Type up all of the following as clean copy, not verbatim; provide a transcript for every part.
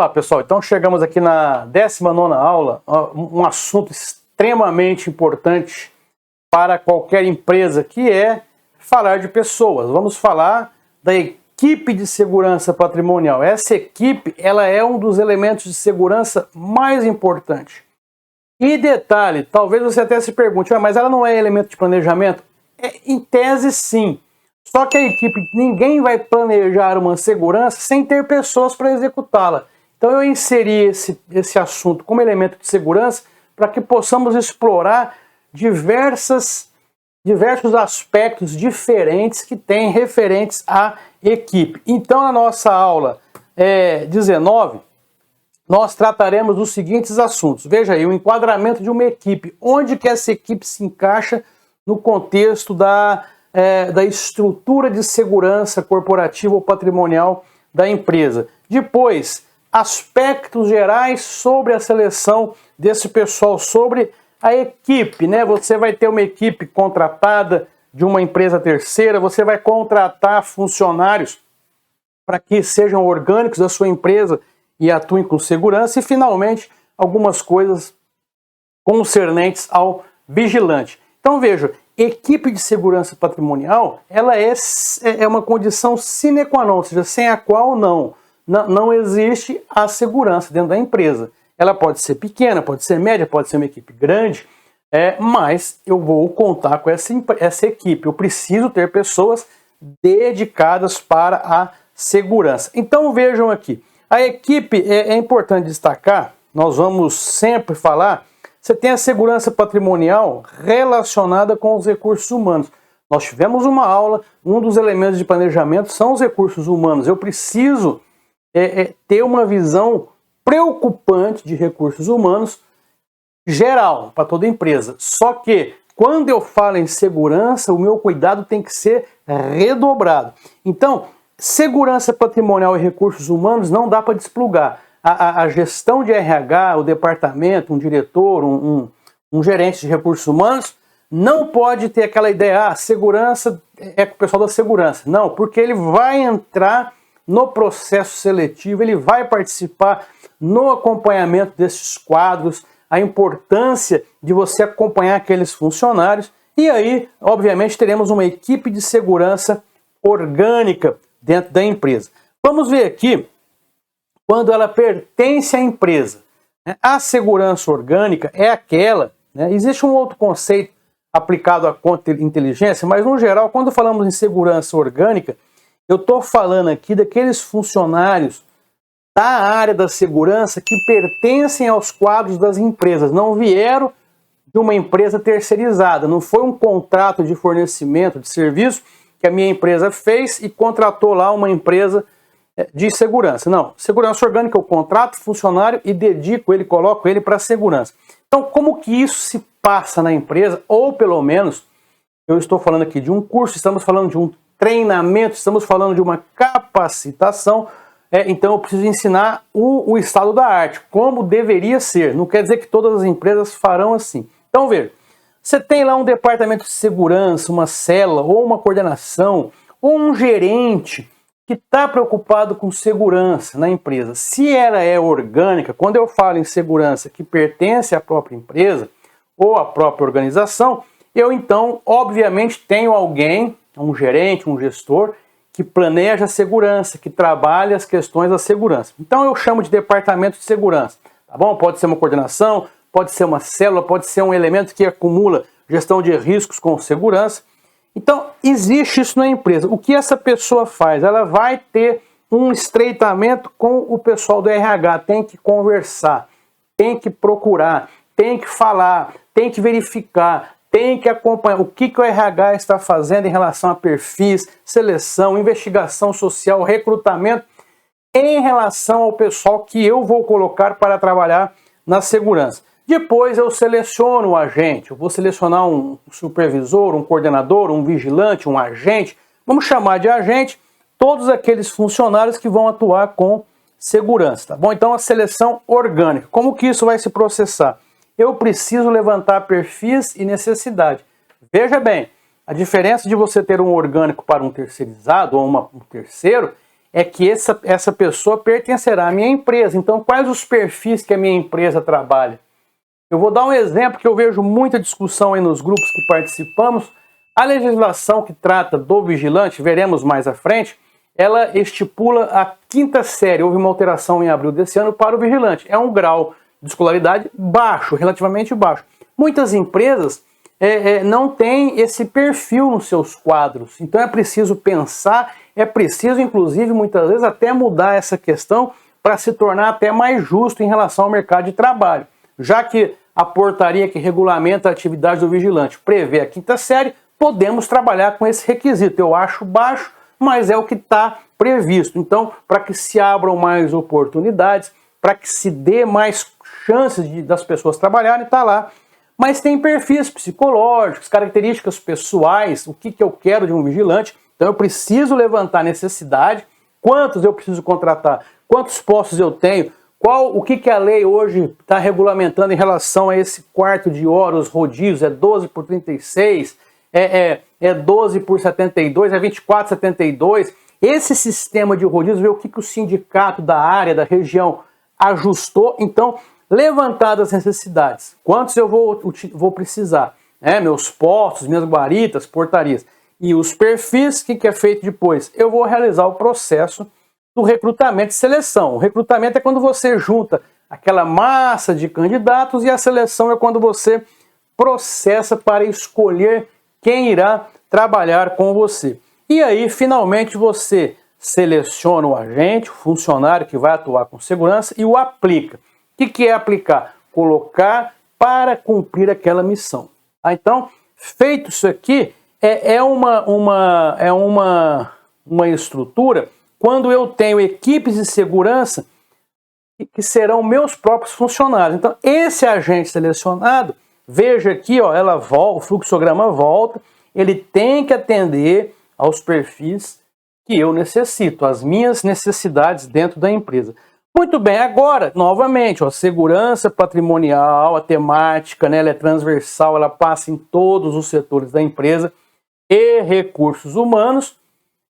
Olá pessoal, então chegamos aqui na 19ª aula, um assunto extremamente importante para qualquer empresa, que é falar de pessoas. Vamos falar da equipe de segurança patrimonial. Essa equipe, ela é um dos elementos de segurança mais importantes. E detalhe, talvez você até se pergunte, mas ela não é elemento de planejamento? Em tese sim. Só que a equipe, ninguém vai planejar uma segurança sem ter pessoas para executá-la. Então eu inseri esse assunto como elemento de segurança para que possamos explorar diversos aspectos diferentes que têm referentes à equipe. Então na nossa aula 19, nós trataremos dos seguintes assuntos. Veja aí, o enquadramento de uma equipe. Onde que essa equipe se encaixa no contexto da estrutura de segurança corporativa ou patrimonial da empresa. Depois, aspectos gerais sobre a seleção desse pessoal, sobre a equipe, né? Você vai ter uma equipe contratada de uma empresa terceira, você vai contratar funcionários para que sejam orgânicos da sua empresa e atuem com segurança. E, finalmente, algumas coisas concernentes ao vigilante. Então, veja, equipe de segurança patrimonial, ela é uma condição sine qua non, ou seja, sem a qual não existe a segurança dentro da empresa. Ela pode ser pequena, pode ser média, pode ser uma equipe grande, mas eu vou contar com essa equipe. Eu preciso ter pessoas dedicadas para a segurança. Então vejam aqui, a equipe é importante destacar, nós vamos sempre falar, você tem a segurança patrimonial relacionada com os recursos humanos. Nós tivemos uma aula, um dos elementos de planejamento são os recursos humanos. Eu preciso ter uma visão preocupante de recursos humanos geral, para toda empresa. Só que, quando eu falo em segurança, o meu cuidado tem que ser redobrado. Então, segurança patrimonial e recursos humanos não dá para desplugar. A gestão de RH, o departamento, um diretor, um gerente de recursos humanos, não pode ter aquela ideia, segurança é com o pessoal da segurança. Não, porque ele vai entrar no processo seletivo, ele vai participar no acompanhamento desses quadros, a importância de você acompanhar aqueles funcionários, e aí, obviamente, teremos uma equipe de segurança orgânica dentro da empresa. Vamos ver aqui, quando ela pertence à empresa. A segurança orgânica é aquela, existe um outro conceito aplicado à contra-inteligência, mas no geral, quando falamos em segurança orgânica, eu estou falando aqui daqueles funcionários da área da segurança que pertencem aos quadros das empresas, não vieram de uma empresa terceirizada, não foi um contrato de fornecimento de serviço que a minha empresa fez e contratou lá uma empresa de segurança. Não, segurança orgânica eu contrato funcionário e dedico ele, coloco ele para segurança. Então, como que isso se passa na empresa? Ou pelo menos, eu estou falando aqui de um curso, estamos falando de um treinamento, estamos falando de uma capacitação, então eu preciso ensinar o estado da arte, como deveria ser. Não quer dizer que todas as empresas farão assim. Então veja, você tem lá um departamento de segurança, uma célula, ou uma coordenação, ou um gerente que está preocupado com segurança na empresa. Se ela é orgânica, quando eu falo em segurança que pertence à própria empresa ou à própria organização, eu então, obviamente, tenho alguém, um gerente, um gestor, que planeja a segurança, que trabalha as questões da segurança. Então eu chamo de departamento de segurança, tá bom? Pode ser uma coordenação, pode ser uma célula, pode ser um elemento que acumula gestão de riscos com segurança. Então existe isso na empresa. O que essa pessoa faz? Ela vai ter um estreitamento com o pessoal do RH, tem que conversar, tem que procurar, tem que falar, tem que verificar, tem que acompanhar o que o RH está fazendo em relação a perfis, seleção, investigação social, recrutamento, em relação ao pessoal que eu vou colocar para trabalhar na segurança. Depois eu seleciono o agente, eu vou selecionar um supervisor, um coordenador, um vigilante, um agente, vamos chamar de agente todos aqueles funcionários que vão atuar com segurança, tá bom? Então a seleção orgânica, como que isso vai se processar? Eu preciso levantar perfis e necessidade. Veja bem, a diferença de você ter um orgânico para um terceirizado ou um terceiro é que essa pessoa pertencerá à minha empresa. Então, quais os perfis que a minha empresa trabalha? Eu vou dar um exemplo que eu vejo muita discussão aí nos grupos que participamos. A legislação que trata do vigilante, veremos mais à frente, ela estipula a 5ª série. Houve uma alteração em abril desse ano para o vigilante. É um grau de escolaridade baixo, relativamente baixo. Muitas empresas não têm esse perfil nos seus quadros. Então é preciso pensar, é preciso, inclusive, muitas vezes até mudar essa questão para se tornar até mais justo em relação ao mercado de trabalho. Já que a portaria que regulamenta a atividade do vigilante prevê a 5ª série, podemos trabalhar com esse requisito. Eu acho baixo, mas é o que está previsto. Então, para que se abram mais oportunidades, para que se dê mais chances das pessoas trabalharem, está lá. Mas tem perfis psicológicos, características pessoais, o que eu quero de um vigilante. Então eu preciso levantar necessidade, quantos eu preciso contratar, quantos postos eu tenho, o que a lei hoje está regulamentando em relação a esse quarto de hora, os rodízios, é 12 por 36, é 12 por 72, é 24 por 72. Esse sistema de rodízio, ver o que o sindicato da área, da região ajustou. Então, levantadas as necessidades, quantos eu vou precisar, meus postos, minhas guaritas, portarias, e os perfis, o que é feito depois? Eu vou realizar o processo do recrutamento e seleção. O recrutamento é quando você junta aquela massa de candidatos, e a seleção é quando você processa para escolher quem irá trabalhar com você. E aí, finalmente, você seleciona o agente, o funcionário que vai atuar com segurança, e o aplica. O que é aplicar? Colocar para cumprir aquela missão. Então, feito isso aqui, é uma estrutura quando eu tenho equipes de segurança que serão meus próprios funcionários. Então, esse agente selecionado, veja aqui, ó, o fluxograma volta, ele tem que atender aos perfis que eu necessito, as minhas necessidades dentro da empresa. Muito bem, agora, novamente, ó, segurança patrimonial, a temática, né, ela é transversal, ela passa em todos os setores da empresa, e recursos humanos,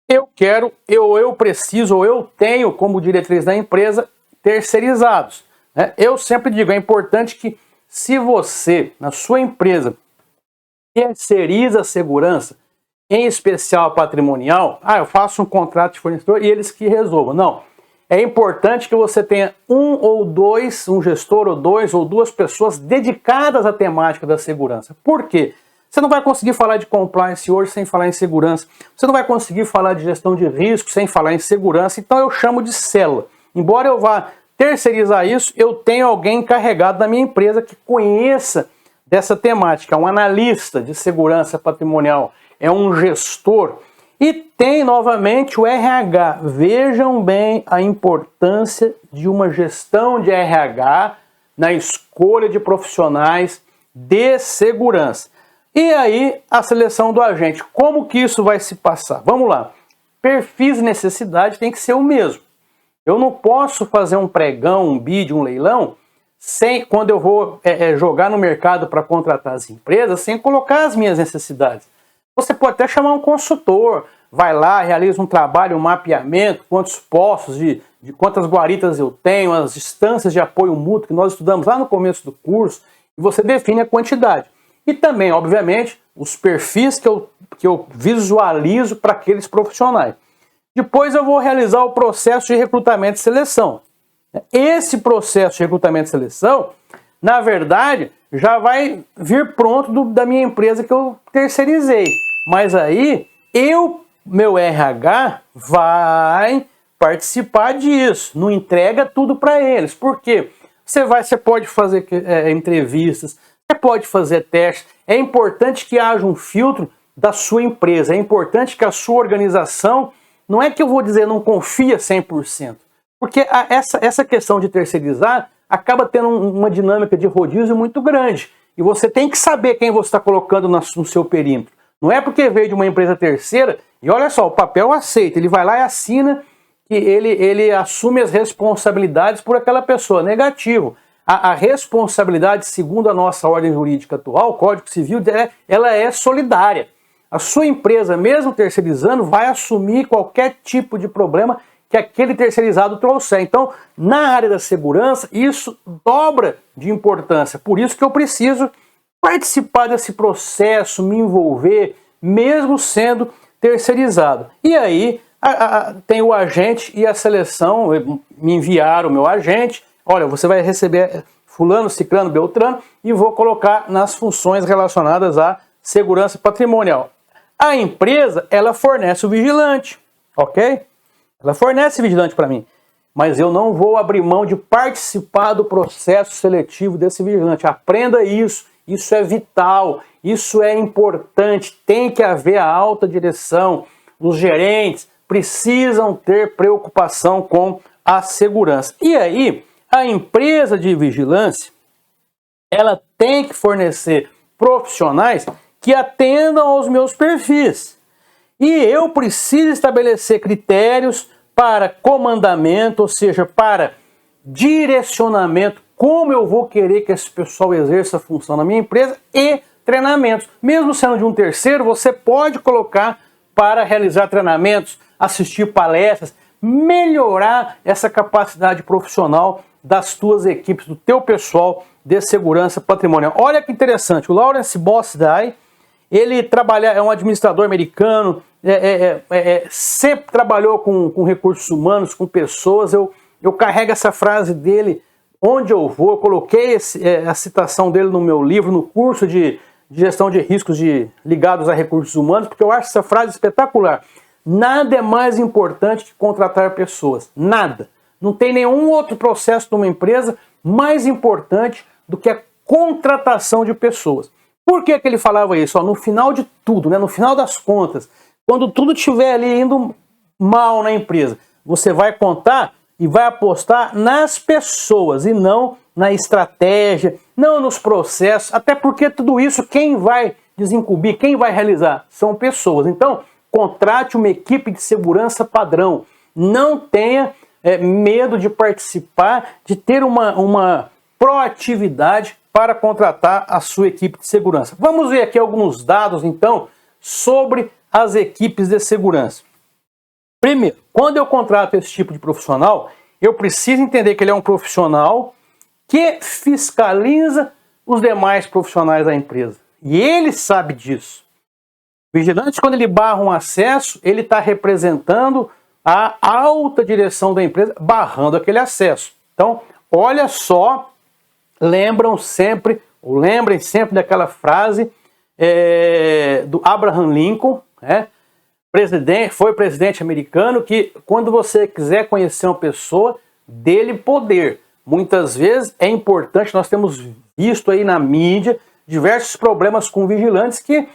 eu preciso, ou eu tenho como diretriz da empresa, terceirizados. Né? Eu sempre digo, é importante que, se você, na sua empresa, terceiriza a segurança, em especial a patrimonial, eu faço um contrato de fornecedor e eles que resolvam. Não. É importante que você tenha um gestor ou duas pessoas dedicadas à temática da segurança. Por quê? Você não vai conseguir falar de compliance hoje sem falar em segurança. Você não vai conseguir falar de gestão de risco sem falar em segurança. Então eu chamo de célula. Embora eu vá terceirizar isso, eu tenho alguém encarregado na minha empresa que conheça dessa temática. Um analista de segurança patrimonial, é um gestor. E tem novamente o RH. Vejam bem a importância de uma gestão de RH na escolha de profissionais de segurança. E aí a seleção do agente. Como que isso vai se passar? Vamos lá. Perfis e necessidade tem que ser o mesmo. Eu não posso fazer um pregão, um bid, um leilão, quando eu vou jogar no mercado para contratar as empresas, sem colocar as minhas necessidades. Você pode até chamar um consultor, vai lá, realiza um trabalho, um mapeamento, quantos postos, de quantas guaritas eu tenho, as instâncias de apoio mútuo que nós estudamos lá no começo do curso, e você define a quantidade. E também, obviamente, os perfis que eu visualizo para aqueles profissionais. Depois eu vou realizar o processo de recrutamento e seleção. Esse processo de recrutamento e seleção, na verdade, já vai vir pronto da minha empresa que eu terceirizei. Mas aí, meu RH vai participar disso, não entrega tudo para eles. Por quê? Você pode fazer entrevistas, você pode fazer testes. É importante que haja um filtro da sua empresa, é importante que a sua organização, não é que eu vou dizer não confia 100%, porque essa questão de terceirizar acaba tendo uma dinâmica de rodízio muito grande. E você tem que saber quem você está colocando no seu perímetro. Não é porque veio de uma empresa terceira, e olha só, o papel aceita, ele vai lá e assina que ele assume as responsabilidades por aquela pessoa. Negativo. A responsabilidade, segundo a nossa ordem jurídica atual, o Código Civil, ela é solidária. A sua empresa, mesmo terceirizando, vai assumir qualquer tipo de problema que aquele terceirizado trouxer. Então, na área da segurança, isso dobra de importância. Por isso que eu preciso participar desse processo, me envolver, mesmo sendo terceirizado. E aí, tem o agente e a seleção, me enviaram o meu agente, olha, você vai receber fulano, ciclano, beltrano, e vou colocar nas funções relacionadas à segurança patrimonial. A empresa, ela fornece o vigilante, ok? Ela fornece vigilante para mim, mas eu não vou abrir mão de participar do processo seletivo desse vigilante. Aprenda isso, isso é vital, isso é importante, tem que haver a alta direção, os gerentes precisam ter preocupação com a segurança. E aí, a empresa de vigilância, ela tem que fornecer profissionais que atendam aos meus perfis. E eu preciso estabelecer critérios para comandamento, ou seja, para direcionamento, como eu vou querer que esse pessoal exerça a função na minha empresa, e treinamentos. Mesmo sendo de um terceiro, você pode colocar para realizar treinamentos, assistir palestras, melhorar essa capacidade profissional das tuas equipes, do teu pessoal de segurança patrimonial. Olha que interessante, o Lawrence Bossidy, ele é um administrador americano, sempre trabalhou com recursos humanos, com pessoas. Eu carrego essa frase dele onde eu vou, eu coloquei a citação dele no meu livro, no curso de gestão de riscos ligados a recursos humanos, porque eu acho essa frase espetacular. Nada é mais importante que contratar pessoas, nada. Não tem nenhum outro processo de uma empresa mais importante do que a contratação de pessoas. Por que ele falava isso? No final de tudo, no final das contas, quando tudo estiver ali indo mal na empresa, você vai contar e vai apostar nas pessoas e não na estratégia, não nos processos, até porque tudo isso quem vai desincumbir, quem vai realizar são pessoas. Então, contrate uma equipe de segurança padrão. Não tenha medo de participar, de ter uma proatividade para contratar a sua equipe de segurança. Vamos ver aqui alguns dados, então, sobre as equipes de segurança. Primeiro, quando eu contrato esse tipo de profissional, eu preciso entender que ele é um profissional que fiscaliza os demais profissionais da empresa. E ele sabe disso. O vigilante, quando ele barra um acesso, ele está representando a alta direção da empresa, barrando aquele acesso. Então, olha só, lembrem sempre daquela frase do Abraham Lincoln, foi presidente americano, que quando você quiser conhecer uma pessoa, dê-lhe poder. Muitas vezes é importante, nós temos visto aí na mídia diversos problemas com vigilantes que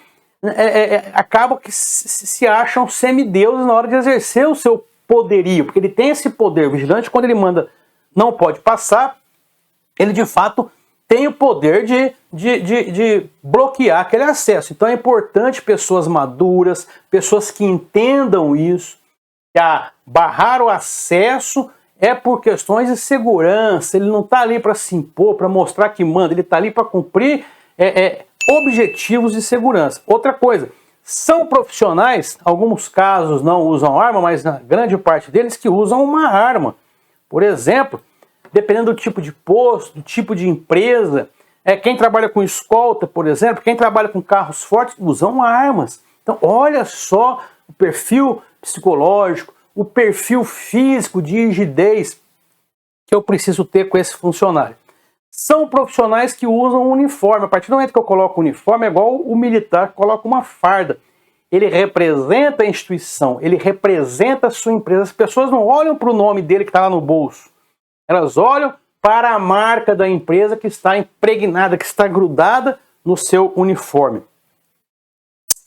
acabam que se acham semideuses na hora de exercer o seu poderio, porque ele tem esse poder. O vigilante, quando ele manda não pode passar, ele de fato tem o poder de bloquear aquele acesso. Então é importante pessoas maduras, pessoas que entendam isso, que barrar o acesso é por questões de segurança. Ele não está ali para se impor, para mostrar que manda, ele está ali para cumprir objetivos de segurança. Outra coisa, são profissionais, alguns casos não usam arma, mas na grande parte deles que usam uma arma. Por exemplo, dependendo do tipo de posto, do tipo de empresa, quem trabalha com escolta, por exemplo, quem trabalha com carros fortes, usam armas. Então, olha só o perfil psicológico, o perfil físico de rigidez que eu preciso ter com esse funcionário. São profissionais que usam uniforme. A partir do momento que eu coloco uniforme, é igual o militar que coloca uma farda. Ele representa a instituição, ele representa a sua empresa. As pessoas não olham para o nome dele que está lá no bolso. Elas olham para a marca da empresa que está impregnada, que está grudada no seu uniforme.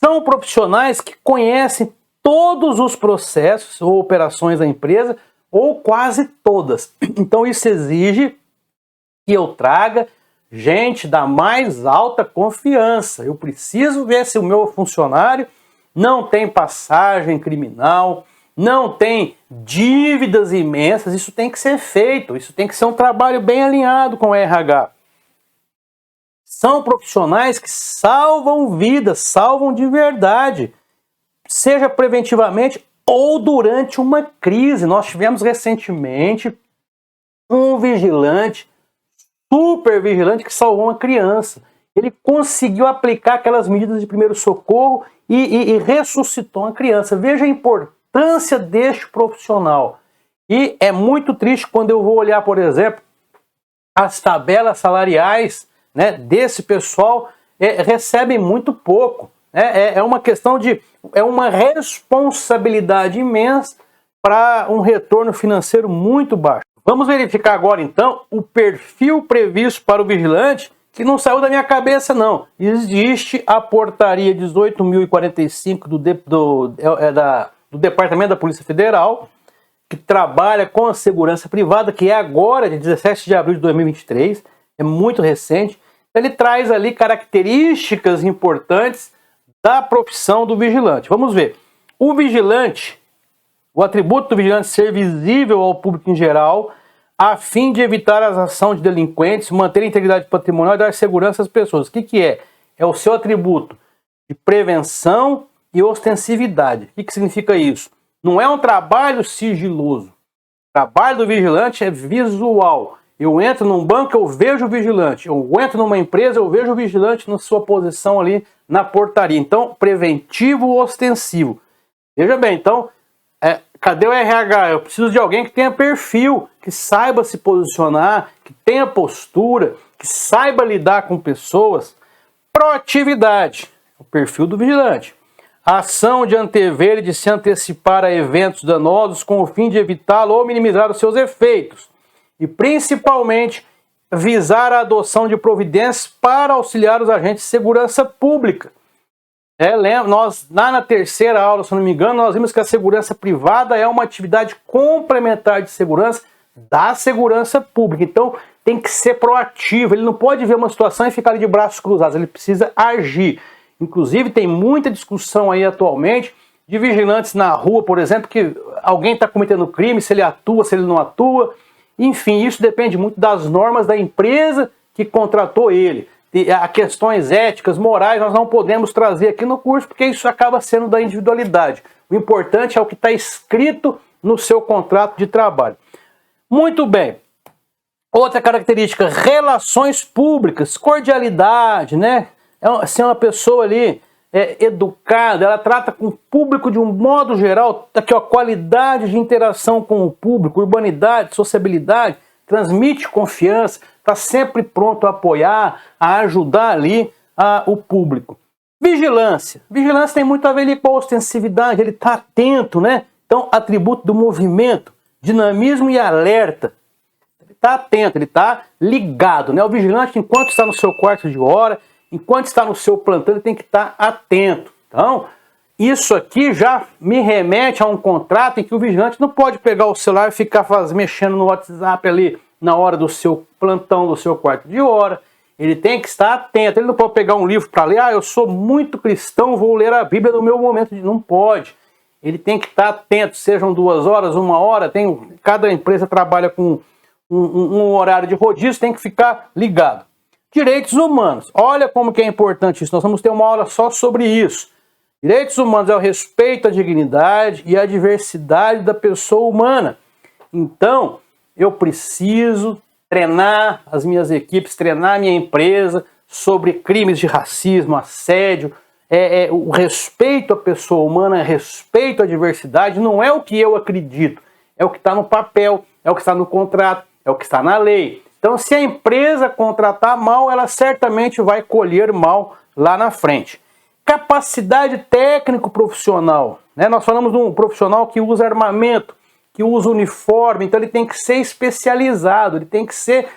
São profissionais que conhecem todos os processos ou operações da empresa, ou quase todas. Então isso exige que eu traga gente da mais alta confiança. Eu preciso ver se o meu funcionário não tem passagem criminal, não tem dívidas imensas. Isso tem que ser feito, isso tem que ser um trabalho bem alinhado com o RH. São profissionais que salvam vidas, salvam de verdade, seja preventivamente ou durante uma crise. Nós tivemos recentemente um vigilante, super vigilante, que salvou uma criança. Ele conseguiu aplicar aquelas medidas de primeiro socorro e ressuscitou uma criança. Veja a importância deste profissional. E é muito triste quando eu vou olhar, por exemplo, as tabelas salariais, né, desse pessoal, recebem muito pouco. É uma questão de... é uma responsabilidade imensa para um retorno financeiro muito baixo. Vamos verificar agora, então, o perfil previsto para o vigilante, que não saiu da minha cabeça, não. Existe a portaria 18.045 do Departamento da Polícia Federal, que trabalha com a segurança privada, que é agora, de 17 de abril de 2023, é muito recente. Ele traz ali características importantes da profissão do vigilante. Vamos ver. O vigilante, o atributo do vigilante é ser visível ao público em geral, a fim de evitar as ações de delinquentes, manter a integridade patrimonial e dar segurança às pessoas. O que é? É o seu atributo de prevenção e ostensividade. O que significa isso? Não é um trabalho sigiloso. O trabalho do vigilante é visual. Eu entro num banco, eu vejo o vigilante. Eu entro numa empresa, eu vejo o vigilante na sua posição ali na portaria. Então, preventivo ostensivo. Veja bem, então, cadê o RH? Eu preciso de alguém que tenha perfil, que saiba se posicionar, que tenha postura, que saiba lidar com pessoas. Proatividade, o perfil do vigilante. A ação de antever e de se antecipar a eventos danosos com o fim de evitá-lo ou minimizar os seus efeitos. E, principalmente, visar a adoção de providências para auxiliar os agentes de segurança pública. Nós, lá na terceira aula, se não me engano, nós vimos que a segurança privada é uma atividade complementar de segurança da segurança pública. Então, tem que ser proativo. Ele não pode ver uma situação e ficar ali de braços cruzados. Ele precisa agir. Inclusive, tem muita discussão aí atualmente de vigilantes na rua, por exemplo, que alguém está cometendo crime, se ele atua, se ele não atua. Enfim, isso depende muito das normas da empresa que contratou ele. A questões éticas, morais, nós não podemos trazer aqui no curso, porque isso acaba sendo da individualidade. O importante é o que está escrito no seu contrato de trabalho. Muito bem. Outra característica, relações públicas, cordialidade, né? Ser uma pessoa ali educada, ela trata com o público de um modo geral, aqui, ó, qualidade de interação com o público, urbanidade, sociabilidade, transmite confiança, está sempre pronto a apoiar, a ajudar ali o público. Vigilância. Vigilância tem muito a ver ali com a ostensividade, ele está atento, né? Então, atributo do movimento, dinamismo e alerta. Ele está atento, ele está ligado, né? O vigilante, enquanto está no seu quarto de hora, enquanto está no seu plantão, ele tem que estar atento. Então, isso aqui já me remete a um contrato em que o vigilante não pode pegar o celular e ficar mexendo no WhatsApp ali na hora do seu plantão, do seu quarto de hora. Ele tem que estar atento. Ele não pode pegar um livro para ler. Eu sou muito cristão, vou ler a Bíblia no meu momento de... Não pode. Ele tem que estar atento, sejam 2 horas, 1 hora. Cada empresa trabalha com um horário de rodízio, tem que ficar ligado. Direitos humanos. Olha como que é importante isso. Nós vamos ter uma aula só sobre isso. Direitos humanos é o respeito à dignidade e à diversidade da pessoa humana. Então, eu preciso treinar as minhas equipes, treinar a minha empresa sobre crimes de racismo, assédio, o respeito à pessoa humana, respeito à diversidade. Não é o que eu acredito, é o que está no papel, é o que está no contrato, é o que está na lei. Então, se a empresa contratar mal, ela certamente vai colher mal lá na frente. Capacidade técnico-profissional, né? Nós falamos de um profissional que usa armamento, que usa uniforme, então ele tem que ser especializado, ele tem que ser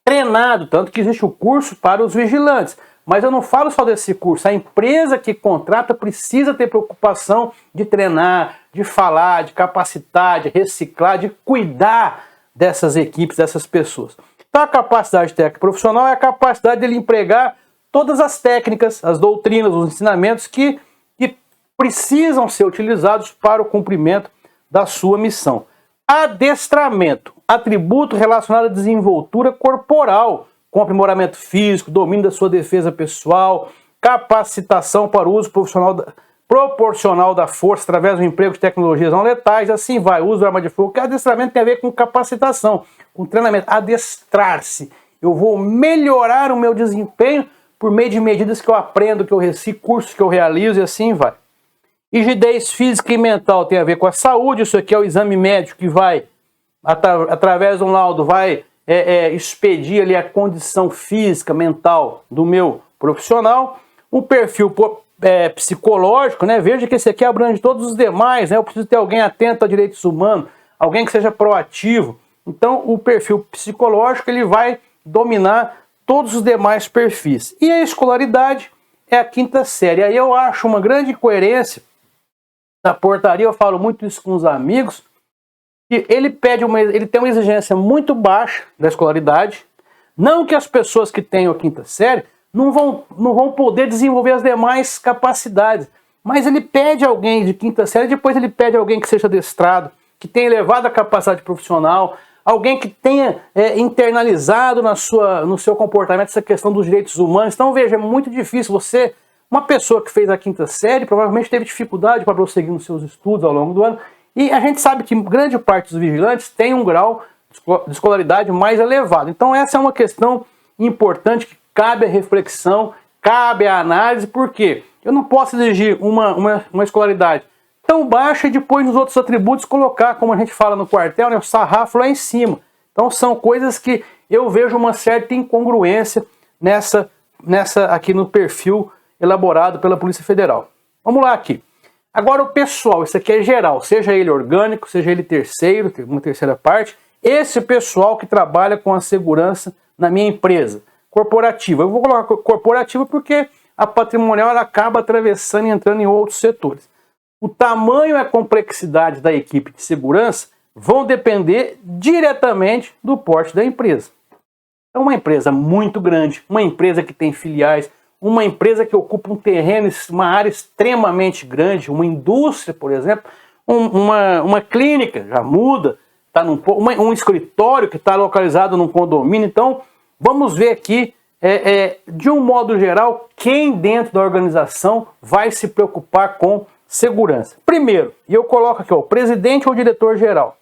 treinado, tanto que existe o curso para os vigilantes. Mas eu não falo só desse curso, a empresa que contrata precisa ter preocupação de treinar, de falar, de capacitar, de reciclar, de cuidar dessas equipes, dessas pessoas. Então a capacidade técnica profissional é a capacidade dele empregar todas as técnicas, as doutrinas, os ensinamentos que precisam ser utilizados para o cumprimento da sua missão. Adestramento, atributo relacionado à desenvoltura corporal, com aprimoramento físico, domínio da sua defesa pessoal, capacitação para o uso profissional proporcional da força através do emprego de tecnologias não letais, assim vai, uso de arma de fogo, que adestramento tem a ver com capacitação, com treinamento, adestrar-se. Eu vou melhorar o meu desempenho por meio de medidas que eu aprendo, que eu reciclo, cursos que eu realizo e assim vai. Rigidez física e mental tem a ver com a saúde, isso aqui é o exame médico que vai, através de um laudo, vai expedir ali a condição física, mental do meu profissional. O perfil psicológico, né? Veja que esse aqui abrange todos os demais, né? Eu preciso ter alguém atento a direitos humanos, alguém que seja proativo. Então, o perfil psicológico ele vai dominar todos os demais perfis. E a escolaridade é a 5ª série. Aí eu acho uma grande incoerência na portaria, eu falo muito isso com os amigos, que ele tem uma exigência muito baixa da escolaridade, não que as pessoas que tenham a 5ª série não vão poder desenvolver as demais capacidades, mas ele pede alguém de 5ª série, depois ele pede alguém que seja adestrado, que tenha elevada capacidade profissional, alguém que tenha internalizado no seu comportamento essa questão dos direitos humanos. Então veja, é muito difícil uma pessoa que fez a 5ª série provavelmente teve dificuldade para prosseguir nos seus estudos ao longo do ano, e a gente sabe que grande parte dos vigilantes tem um grau de escolaridade mais elevado. Então essa é uma questão importante que cabe a reflexão, cabe a análise, porque eu não posso exigir uma escolaridade tão baixa e depois nos outros atributos colocar, como a gente fala no quartel, né, o sarrafo lá em cima. Então são coisas que eu vejo uma certa incongruência nessa aqui no perfil elaborado pela Polícia Federal. Vamos lá aqui. Agora o pessoal, isso aqui é geral, seja ele orgânico, seja ele terceiro, uma terceira parte, esse pessoal que trabalha com a segurança na minha empresa. Corporativa. Eu vou colocar corporativa porque a patrimonial ela acaba atravessando e entrando em outros setores. O tamanho e a complexidade da equipe de segurança vão depender diretamente do porte da empresa. É uma empresa muito grande, uma empresa que tem filiais, uma empresa que ocupa um terreno, uma área extremamente grande, uma indústria, por exemplo, uma clínica, já muda, tá um escritório que está localizado num condomínio. Então, vamos ver aqui, de um modo geral, quem dentro da organização vai se preocupar com segurança. Primeiro, e eu coloco aqui, o presidente ou diretor-geral.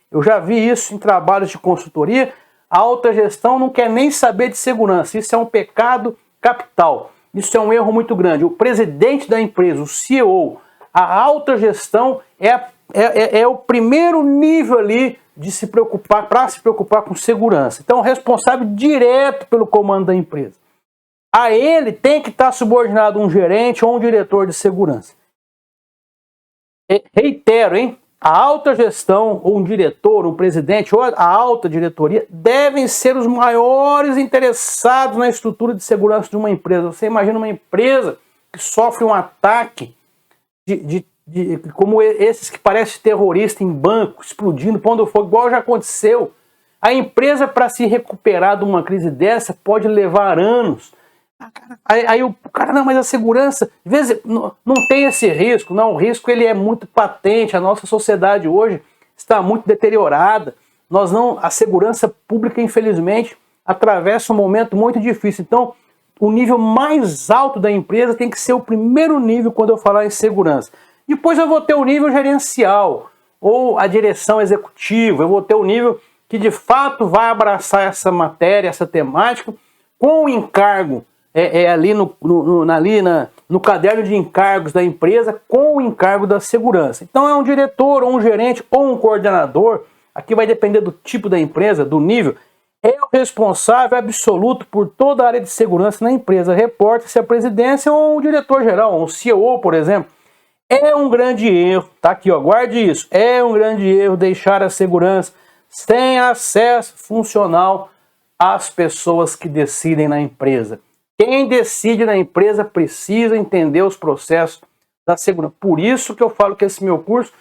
Eu já vi isso em trabalhos de consultoria, a alta gestão não quer nem saber de segurança, isso é um pecado capital. Isso é um erro muito grande. O presidente da empresa, o CEO, a alta gestão é o primeiro nível ali de se preocupar, para se preocupar com segurança. Então, o responsável direto pelo comando da empresa. A ele tem que estar subordinado um gerente ou um diretor de segurança. Reitero, hein? A alta gestão, ou um diretor, um presidente, ou a alta diretoria devem ser os maiores interessados na estrutura de segurança de uma empresa. Você imagina uma empresa que sofre um ataque como esses que parecem terrorista em banco, explodindo, pondo fogo, igual já aconteceu. A empresa, para se recuperar de uma crise dessa, pode levar anos. Aí o cara, não, mas a segurança, às vezes, não tem esse risco. Não, o risco ele é muito patente. A nossa sociedade hoje está muito deteriorada. A segurança pública, infelizmente, atravessa um momento muito difícil. Então, o nível mais alto da empresa tem que ser o primeiro nível quando eu falar em segurança. Depois eu vou ter o nível gerencial, ou a direção executiva. Eu vou ter o nível que de fato vai abraçar essa matéria, essa temática, com o encargo ali no caderno de encargos da empresa, com o encargo da segurança. Então é um diretor, ou um gerente, ou um coordenador, aqui vai depender do tipo da empresa, do nível, é o responsável absoluto por toda a área de segurança na empresa. Reporta-se à presidência ou um diretor-geral, um CEO, por exemplo. É um grande erro, tá aqui, ó, guarde isso, é um grande erro deixar a segurança sem acesso funcional às pessoas que decidem na empresa. Quem decide na empresa precisa entender os processos da segurança. Por isso que eu falo que esse meu curso,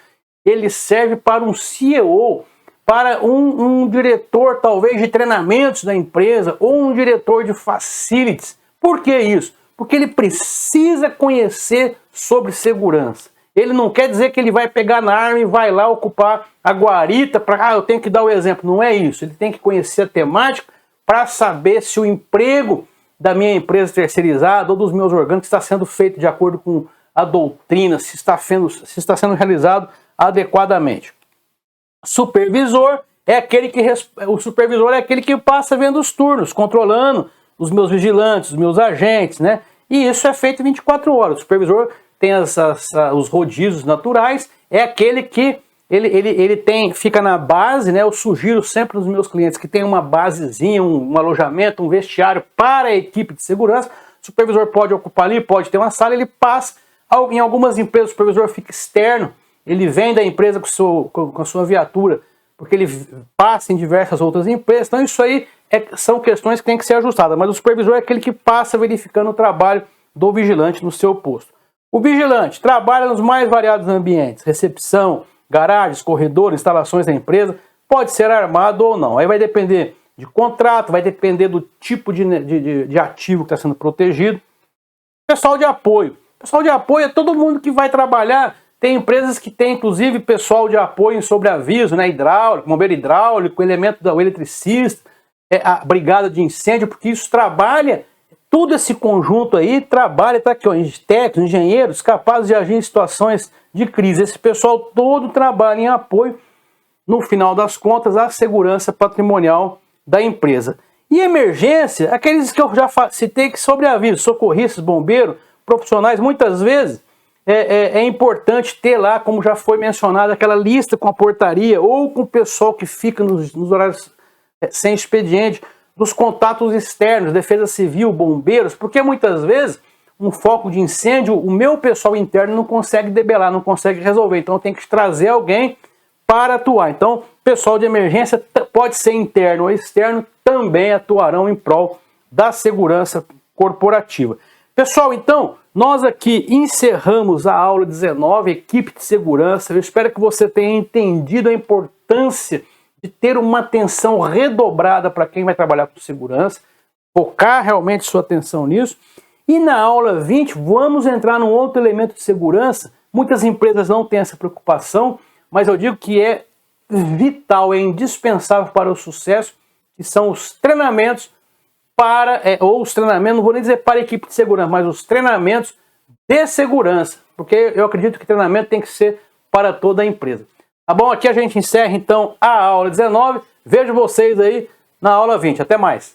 ele serve para um CEO, para um diretor talvez de treinamentos da empresa, ou um diretor de facilities. Por que isso? Porque ele precisa conhecer sobre segurança. Ele não quer dizer que ele vai pegar na arma e vai lá ocupar a guarita para, eu tenho que dar o exemplo. Não é isso. Ele tem que conhecer a temática para saber se o emprego da minha empresa terceirizada ou dos meus orgânicos está sendo feito de acordo com a doutrina, se está sendo realizado adequadamente. O supervisor é aquele que passa vendo os turnos, controlando os meus vigilantes, os meus agentes, né? E isso é feito 24 horas. O supervisor tem os rodízios naturais, é aquele que fica na base, né? Eu sugiro sempre aos meus clientes que tem uma basezinha, um alojamento, um vestiário para a equipe de segurança. O supervisor pode ocupar ali, pode ter uma sala, ele passa. Em algumas empresas o supervisor fica externo, ele vem da empresa com a sua viatura, porque ele passa em diversas outras empresas. Então isso aí são questões que têm que ser ajustadas, mas o supervisor é aquele que passa verificando o trabalho do vigilante no seu posto. O vigilante trabalha nos mais variados ambientes, recepção, garagens, corredores, instalações da empresa, pode ser armado ou não. Aí vai depender de contrato, vai depender do tipo de ativo que está sendo protegido. Pessoal de apoio. Pessoal de apoio é todo mundo que vai trabalhar. Tem empresas que tem inclusive pessoal de apoio em sobreaviso, né? Hidráulico, bombeiro hidráulico, elemento do eletricista, a brigada de incêndio, porque isso trabalha, tudo esse conjunto aí trabalha, tá aqui, ó, técnicos, engenheiros capazes de agir em situações de crise. Esse pessoal todo trabalha em apoio, no final das contas, à segurança patrimonial da empresa. E emergência, aqueles que eu já citei, que sobreaviso, socorristas, bombeiros, profissionais, muitas vezes é importante ter lá, como já foi mencionado, aquela lista com a portaria ou com o pessoal que fica nos horários sem expediente, dos contatos externos, defesa civil, bombeiros, porque muitas vezes um foco de incêndio, o meu pessoal interno não consegue debelar, não consegue resolver, então eu tenho que trazer alguém para atuar. Então, pessoal de emergência pode ser interno ou externo, também atuarão em prol da segurança corporativa. Pessoal, então, nós aqui encerramos a aula 19, equipe de segurança. Eu espero que você tenha entendido a importância de ter uma atenção redobrada para quem vai trabalhar com segurança, focar realmente sua atenção nisso. E na aula 20, vamos entrar num outro elemento de segurança. Muitas empresas não têm essa preocupação, mas eu digo que é vital, é indispensável para o sucesso, que são os treinamentos não vou nem dizer para a equipe de segurança, mas os treinamentos de segurança, porque eu acredito que treinamento tem que ser para toda a empresa. Tá bom? Aqui a gente encerra então a aula 19, vejo vocês aí na aula 20, até mais!